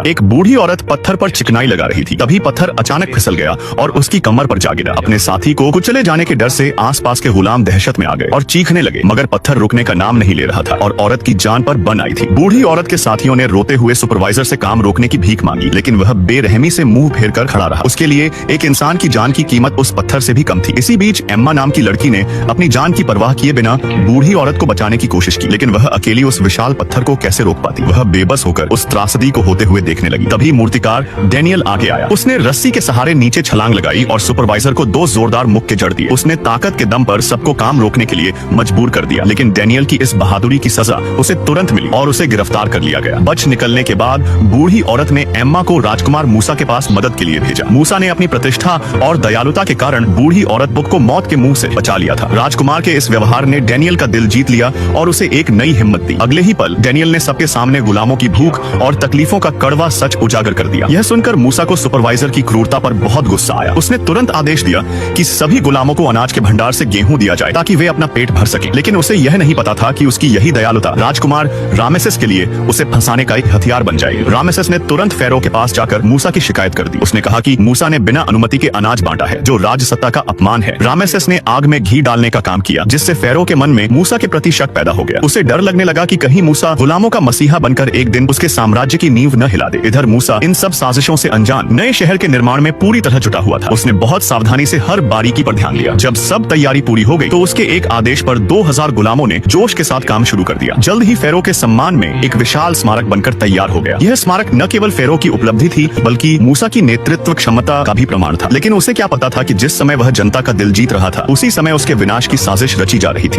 एक बूढ़ी औरत पत्थर पर चिकनाई लगा रही थी। तभी पत्थर अचानक फिसल गया और उसकी कमर पर जा गिरा। अपने साथी को कुचले जाने के डर से आसपास के गुलाम दहशत में आ गए और चीखने लगे, मगर पत्थर रुकने का नाम नहीं ले रहा था और औरत की जान पर बन आई थी। बूढ़ी औरत के साथियों ने रोते हुए सुपरवाइजर से काम रोकने की भीख मांगी, लेकिन वह बेरहमी से मुंह फेर कर खड़ा रहा। उसके लिए एक इंसान की जान की कीमत उस पत्थर से भी कम थी। इसी बीच एम्मा नाम की लड़की ने अपनी जान की परवाह किए बिना बूढ़ी औरत को बचाने की कोशिश की, लेकिन वह अकेली उस विशाल पत्थर को कैसे रोक पाती। वह बेबस होकर उस त्रासदी को होते हुए देखने लगी। तभी मूर्तिकार डैनियल आगे आया। उसने रस्सी के सहारे नीचे छलांग लगाई और सुपरवाइजर को 2 जोरदार मुक्के जड़ दिए। उसने ताकत के दम पर सबको काम रोकने के लिए मजबूर कर दिया, लेकिन डैनियल की इस बहादुरी की सजा उसे तुरंत मिली और उसे गिरफ्तार कर लिया गया। बच निकलने के बाद बूढ़ी औरत ने एम्मा को राजकुमार मूसा के पास मदद के लिए भेजा। मूसा ने अपनी प्रतिष्ठा और दयालुता के कारण बूढ़ी औरत बुक को मौत के मुंह से बचा लिया था। राजकुमार के इस व्यवहार ने डैनियल का दिल जीत लिया और उसे एक नई हिम्मत दी। अगले ही पल डैनियल ने सबके सामने गुलामों की भूख और तकलीफों का कड़वा सच उजागर कर दिया। यह सुनकर मूसा को सुपरवाइजर की क्रूरता पर बहुत गुस्सा आया। उसने तुरंत आदेश दिया कि सभी गुलामों को अनाज के भंडार से गेहूं दिया जाए ताकि वे अपना पेट भर सके। लेकिन उसे यह नहीं पता था कि उसकी यही दयालुता राजकुमार रामेसेस के लिए उसे फंसाने का एक हथियार बन जाएगी। रामेसेस ने तुरंत फेरो के पास जाकर मूसा की शिकायत कर दी। उसने कहा कि मूसा ने बिना अनुमति के अनाज बांटा है, जो राजसत्ता का अपमान है। रामेसेस ने आग में घी डालने का काम किया, जिससे फेरो के मन में मूसा के प्रति शक पैदा हो गया। उसे डर लगने लगा कि कहीं मूसा गुलामों का मसीहा बनकर एक दिन उसके साम्राज्य की नींव न हिला दे। इधर मूसा इन सब साजिशों से अनजान नए शहर के निर्माण में पूरी तरह जुटा हुआ था। उसने बहुत सावधानी से हर बारीकी पर ध्यान दिया। जब सब तैयारी पूरी हो गई तो उसके एक आदेश पर 2000 गुलामों ने जोश के साथ काम शुरू कर दिया। जल्द ही फेरो के सम्मान में एक विशाल स्मारक बनकर तैयार हो गया। यह स्मारक न केवल फेरो की उपलब्धि थी, बल्कि मूसा की नेतृत्व क्षमता का भी प्रमाण था। लेकिन उसे क्या पता था कि जिस समय वह जनता का दिल जीत रहा था, उसी समय उसके विनाश की साजिश रची जा रही थी।